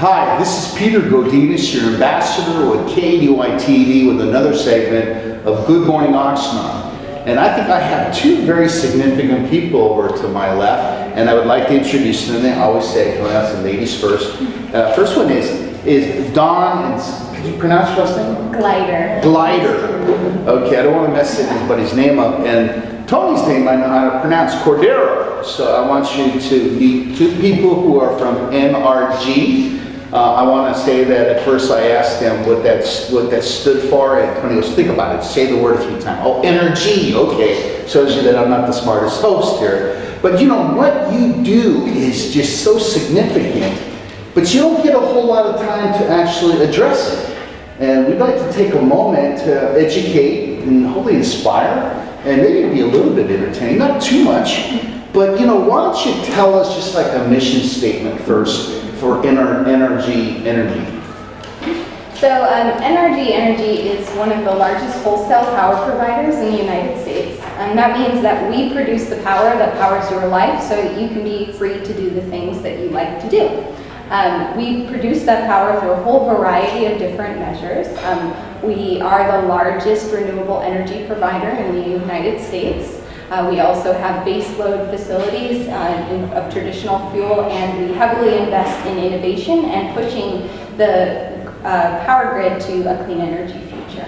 Hi, this is Peter Godinez, your ambassador with KDY-TV with another segment of Good Morning Oxnard. And I think I have two very significant people over to my left, and I would like to introduce them. I always say, can I ask the ladies first? First one is Dawn, and could you pronounce your last name? Gleiter. Gleiter. Okay, I don't want to mess anybody's name up. And Tony's name I know how to pronounce, Cordero. So I want you to meet two people who are from NRG. I want to say that at first I asked them what that stood for, and Tony goes, think about it, say the word a few times. Oh, energy, okay. Shows you that I'm not the smartest host here. But you know, what you do is just so significant, but you don't get a whole lot of time to actually address it. And we'd like to take a moment to educate and hopefully inspire, and maybe be a little bit entertaining, not too much. But you know, why don't you tell us just like a mission statement first for NRG Energy? So NRG Energy is one of the largest wholesale power providers in the United States. That means that we produce the power that powers your life so that you can be free to do the things that you like to do. We produce that power through a whole variety of different measures. We are the largest renewable energy provider in the United States. We also have baseload facilities of traditional fuel, and we heavily invest in innovation and pushing the power grid to a clean energy future.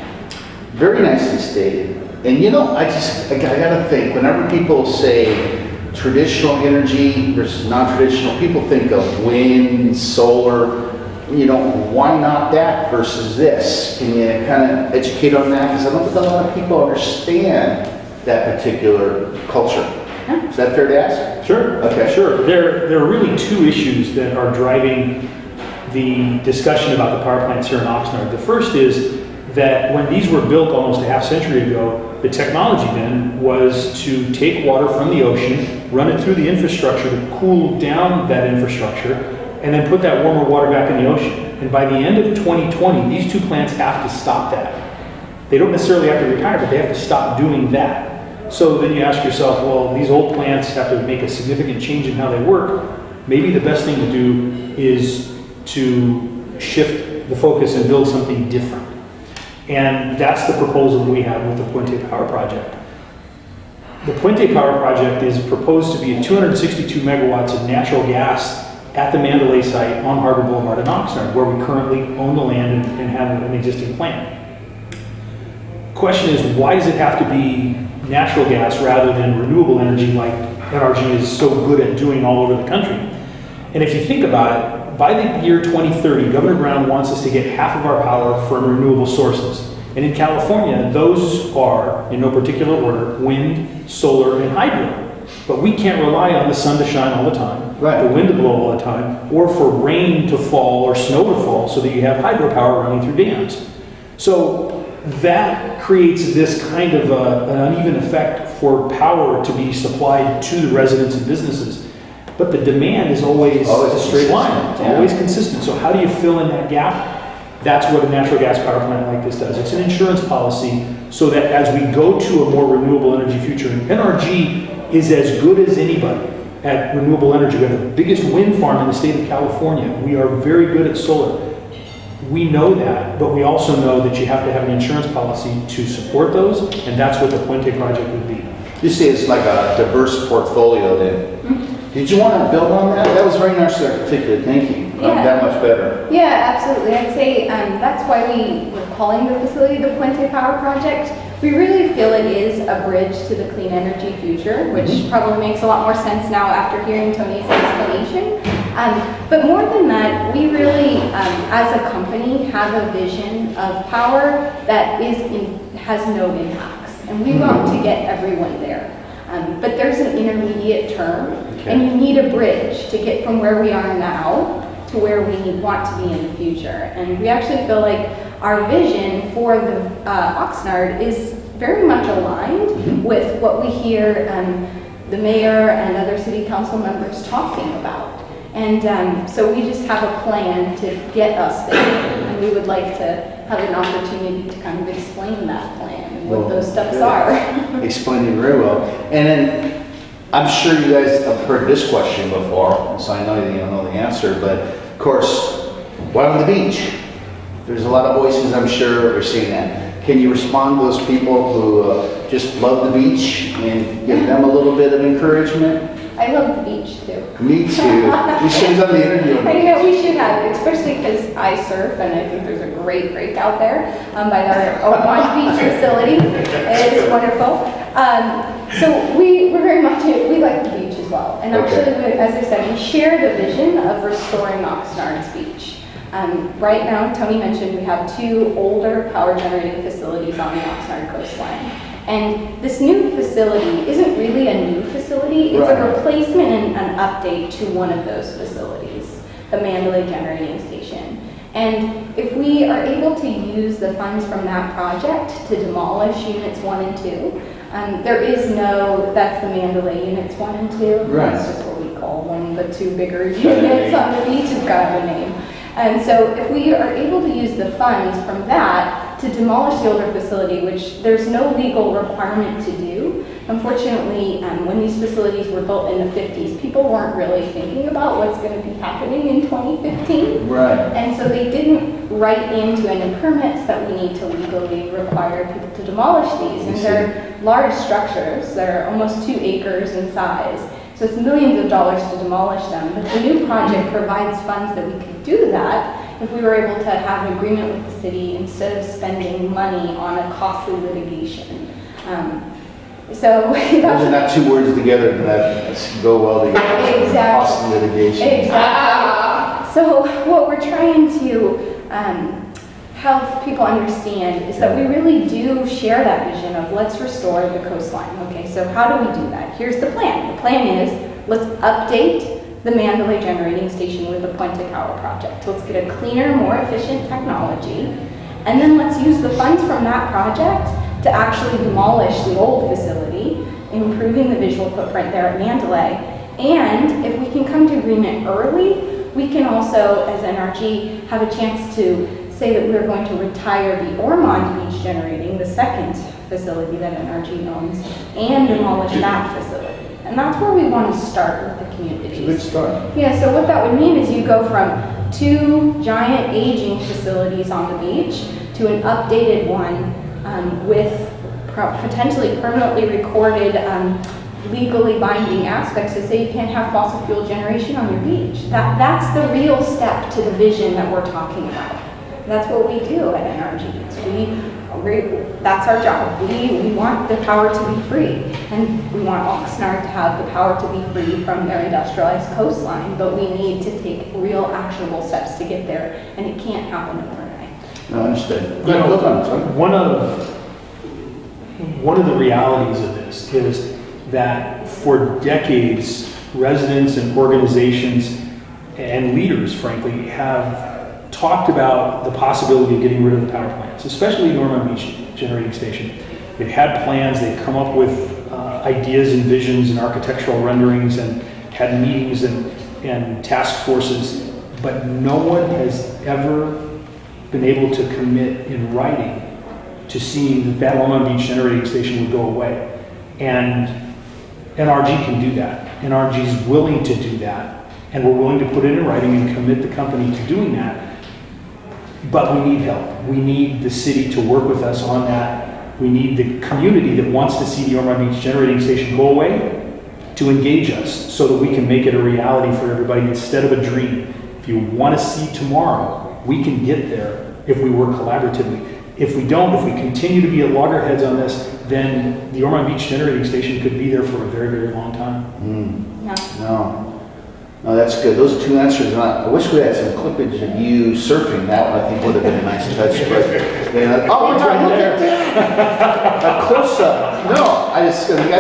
Very nicely stated. And you know, I gotta think, whenever people say traditional energy versus non-traditional, people think of wind, solar. You know, why not that versus this? Can you kind of educate on that? Because I don't think a lot of people understand that particular culture. Is that fair to ask? Sure. Okay. Sure. There are really two issues that are driving the discussion about the power plants here in Oxnard. The first is that when these were built almost a half century ago, the technology then was to take water from the ocean, run it through the infrastructure to cool down that infrastructure, and then put that warmer water back in the ocean. And by the end of 2020, these two plants have to stop that. They don't necessarily have to retire, but they have to stop doing that. So then you ask yourself, well, these old plants have to make a significant change in how they work. Maybe the best thing to do is to shift the focus and build something different. And that's the proposal that we have with the Puente Power Project. The Puente Power Project is proposed to be 262 megawatts of natural gas at the Mandalay site on Harbor Boulevard in Oxnard, where we currently own the land and have an existing plant. Question is, why does it have to be natural gas rather than renewable energy like NRG is so good at doing all over the country? And if you think about it, by the year 2030, Governor Brown wants us to get half of our power from renewable sources. And in California, those are, in no particular order, wind, solar, and hydro. But we can't rely on the sun to shine all the time, right, the wind to blow all the time, or for rain to fall or snow to fall so that you have hydropower running through dams. So that creates this kind of an uneven effect for power to be supplied to the residents and businesses. But the demand is always a straight line. It's always consistent. So how do you fill in that gap? That's what a natural gas power plant like this does. It's an insurance policy so that as we go to a more renewable energy future, and NRG is as good as anybody at renewable energy. We have the biggest wind farm in the state of California. We are very good at solar. We know that, but we also know that you have to have an insurance policy to support those, and that's what the Puente project would be. You say it's like a diverse portfolio then. Mm-hmm. Did you want to build on that? That was very nicely articulated. Thank you. Yeah. That much better. Yeah, absolutely. I'd say that's why we were calling the facility the Puente Power Project. We really feel it is a bridge to the clean energy future, which probably makes a lot more sense now after hearing Tony's explanation. But more than that, we really, as a company, have a vision of power that has no impacts, and we want to get everyone there. But there's an intermediate term, and you need a bridge to get from where we are now to where we want to be in the future. And we actually feel like our vision for the Oxnard is very much aligned with what we hear the mayor and other city council members talking about. And so we just have a plan to get us there, and we would like to have an opportunity to kind of explain that plan and what those steps are. Explained it very well. And then I'm sure you guys have heard this question before, so I know you don't know the answer, but of course, While on the beach, there's a lot of voices I'm sure are saying that. Can you respond to those people who just love the beach and give them a little bit of encouragement? I love the beach too. Me too. We should have done the interview on the I beach. know we should have, especially because I surf and I think there's a great break out there by our Oakmont Beach facility. It is wonderful. So we're very much, we like the beach as well. And actually, as I said, we share the vision of restoring Oxnard's beach. Right now, Tony mentioned we have 2 older power generating facilities on the Oxnard coastline. And this new facility isn't really a new facility, it's a replacement and an update to one of those facilities, the Mandalay Generating Station. And if we are able to use the funds from that project to demolish units 1 and 2, there is no, that's the Mandalay units 1 and 2. Right. That's just what we call them, the 2 bigger units on the beach, it's got a name. And so if we are able to use the funds from that to demolish the older facility, which there's no legal requirement to do, unfortunately, when these facilities were built in the 50s, people weren't really thinking about what's going to be happening in 2015. Right. And so they didn't write into any permits that we need to legally require people to demolish these. And they're large structures, they're almost 2 acres in size. So it's millions of dollars to demolish them, but the new project provides funds that we could do that if we were able to have an agreement with the city instead of spending money on a costly litigation. So Those are not 2 words together that go well together. Exactly. Cost litigation. Exactly. So what we're trying to help people understand is that we really do share that vision of let's restore the coastline. Okay, so how do we do that? Here's the plan. The plan is let's update the Mandalay Generating Station with the Puente Power Project. Let's get a cleaner, more efficient technology, and then let's use the funds from that project to actually demolish the old facility, improving the visual footprint there at Mandalay. And if we can come to agreement early, we can also, as NRG, have a chance to say that we're going to retire the Ormond Beach Generating, the second facility that NRG owns, and demolish that facility. And that's where we want to start with the communities. Good start. Yeah, so what that would mean is you go from 2 giant aging facilities on the beach to an updated one with potentially permanently recorded legally binding aspects to say you can't have fossil fuel generation on your beach. That's the real step to the vision that we're talking about. That's what we do at NRG. That's our job. We want the power to be free, and we want Oxnard to have the power to be free from their industrialized coastline, but we need to take real actionable steps to get there, and it can't happen overnight. No, understood. You know, Hold on, sorry. one of the realities of this is that for decades, residents and organizations and leaders, frankly, have talked about the possibility of getting rid of the power plants, especially the Ormond Beach Generating Station. They've had plans, they've come up with ideas and visions and architectural renderings and had meetings and task forces, but no one has ever been able to commit in writing to seeing that Ormond Beach Generating Station would go away. And NRG can do that. NRG is willing to do that, and we're willing to put it in writing and commit the company to doing that. But we need help. We need the city to work with us on that. We need the community that wants to see the Ormond Beach Generating Station go away to engage us so that we can make it a reality for everybody instead of a dream. If you want to see tomorrow, we can get there if we work collaboratively. If we don't, if we continue to be at loggerheads on this, then the Ormond Beach Generating Station could be there for a very, very long time. No, that's good. Those are 2 answers. And I wish we had some clippage of you surfing. That one I think would have been a nice touch. But oh, we're right there. A close up. No, I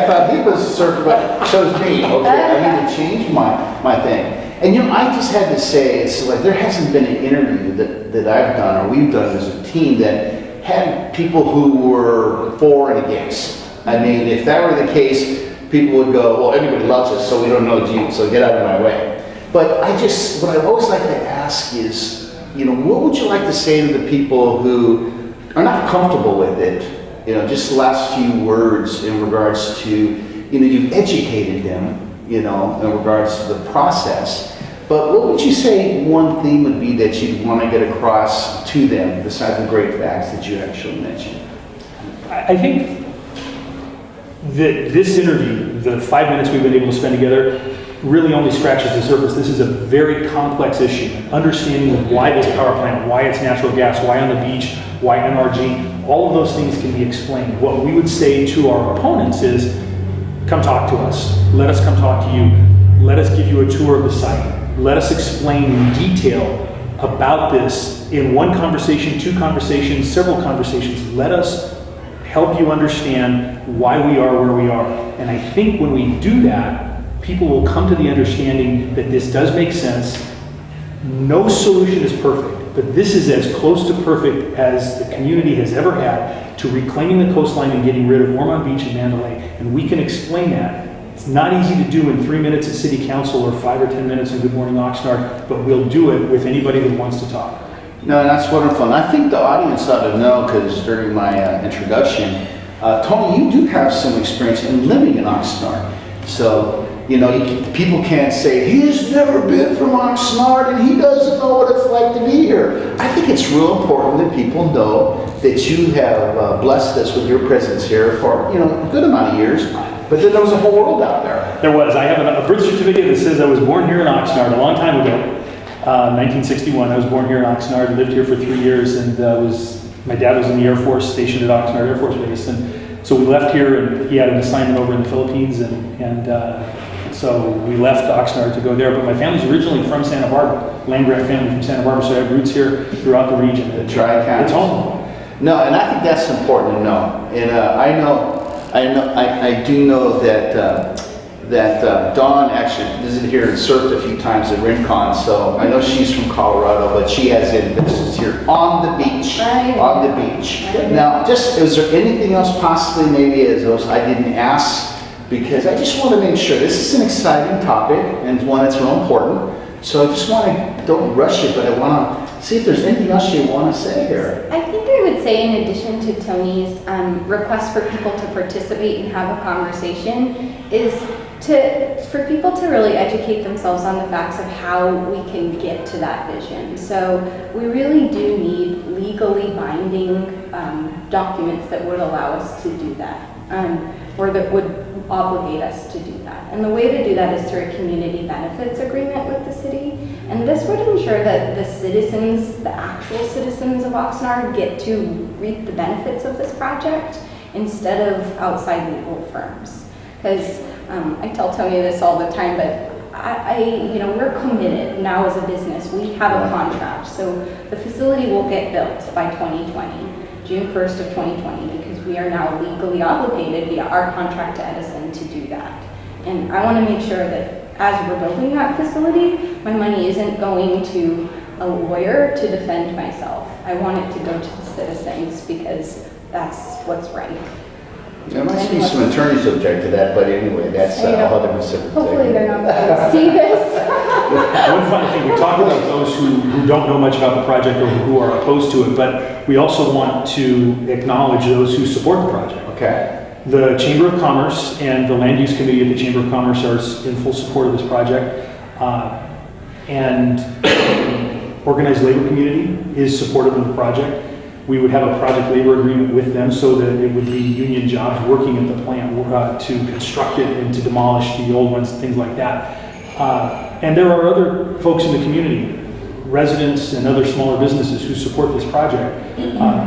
thought he was a surfer, but it shows me. Okay, I need to change my thing. And I just had to say, it's like there hasn't been an interview that I've done or we've done as a team that had people who were for and against. I mean, if that were the case, people would go, well, everybody loves us, so we don't know you, so get out of my way. But what I always like to ask is, what would you like to say to the people who are not comfortable with it? Just the last few words in regards to, you've educated them, in regards to the process. But what would you say one theme would be that you'd want to get across to them, besides the great facts that you actually mentioned? I think that this interview, the 5 minutes we've been able to spend together, really only scratches the surface. This is a very complex issue. Understanding of why this power plant, why it's natural gas, why on the beach, why NRG, all of those things can be explained. What we would say to our opponents is, come talk to us. Let us come talk to you. Let us give you a tour of the site. Let us explain in detail about this in one conversation, two conversations, several conversations. Let us help you understand why we are where we are. And I think when we do that, people will come to the understanding that this does make sense. No solution is perfect, but this is as close to perfect as the community has ever had to reclaiming the coastline and getting rid of Ormond Beach and Mandalay. And we can explain that. It's not easy to do in 3 minutes at City Council or 5 or 10 minutes in Good Morning Oxnard, but we'll do it with anybody that wants to talk. No, that's wonderful. And I think the audience ought to know, because during my introduction, Tony, you do have some experience in living in Oxnard. So, you know, people can't say, he's never been from Oxnard and he doesn't know what it's like to be here. I think it's real important that people know that you have blessed us with your presence here for, you know, a good amount of years. But then there was a whole world out there. There was. I have a birth certificate that says I was born here in Oxnard a long time ago. 1961. I was born here in Oxnard, lived here for 3 years, and my dad was in the Air Force, stationed at Oxnard Air Force Base. And so we left here, and he had an assignment over in the Philippines, and so we left Oxnard to go there. But my family's originally from Santa Barbara, land-grant family from Santa Barbara, so I have roots here throughout the region. Tri-County. It's home. No, and I think that's important to know. And I do know that Dawn actually visited here and surfed a few times at Rincon, so I know she's from Colorado, but she has visits here on the beach. Right. On the beach. Right. Now, is there anything else possibly maybe as those I didn't ask? Because I just want to make sure this is an exciting topic and one that's real important. So I just want to, don't rush it, but I want to see if there's anything else you want to say here. I think I would say, in addition to Tony's request for people to participate and have a conversation, is for people to really educate themselves on the facts of how we can get to that vision. So we really do need legally binding documents that would allow us to do that, or that would obligate us to do that. And the way to do that is through a community benefits agreement with the city. And this would ensure that the citizens, the actual citizens of Oxnard, get to reap the benefits of this project instead of outside legal firms. Because I tell Tony this all the time, but we're committed now as a business. We have a contract. So the facility will get built by 2020, June 1st of 2020, because we are now legally obligated via our contract to Edison to do that. And I want to make sure that as we're building that facility, my money isn't going to a lawyer to defend myself. I want it to go to the citizens because that's what's right. There must be some attorneys object to that, but anyway, that's a whole different subject. Hopefully they're not going to see this. One funny thing, we talk about those who don't know much about the project or who are opposed to it, but we also want to acknowledge those who support the project. Okay. The Chamber of Commerce and the Land Use Committee of the Chamber of Commerce are in full support of this project. And the organized labor community is supportive of the project. We would have a project labor agreement with them so that it would be union jobs working at the plant to construct it and to demolish the old ones, things like that. And there are other folks in the community, residents and other smaller businesses who support this project.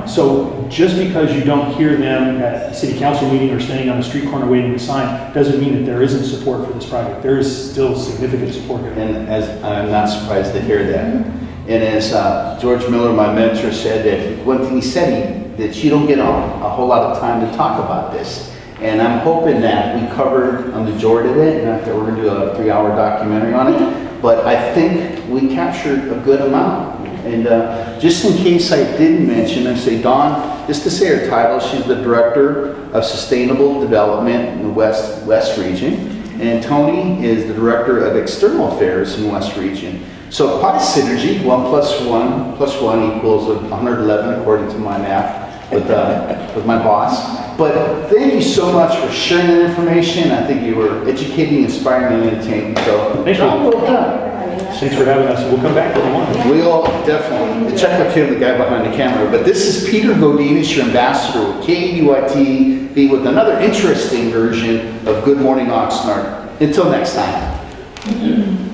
So just because you don't hear them at a city council meeting or standing on the street corner waving a sign doesn't mean that there isn't support for this project. There is still significant support here. And as I'm not surprised to hear that. And as George Miller, my mentor, said, that one thing he said, that you don't get a whole lot of time to talk about this. And I'm hoping that we covered a majority of it, not that we're going to do a 3-hour documentary on it, but I think we captured a good amount. And just in case I didn't mention, I say Dawn, just to say her title, she's the Director of Sustainable Development in the West Region. And Tony is the Director of External Affairs in the West Region. So quite a synergy, 1 + 1 equals 111 according to my math with my boss. But thank you so much for sharing that information. I think you were educating, inspiring, and entertaining. So thank you. Well done. us. Thanks for having us. We'll come back if you want. We'll definitely check with him, the guy behind the camera. But this is Peter Godinez, your ambassador with KUIT, with another interesting version of Good Morning Oxnard. Until next time.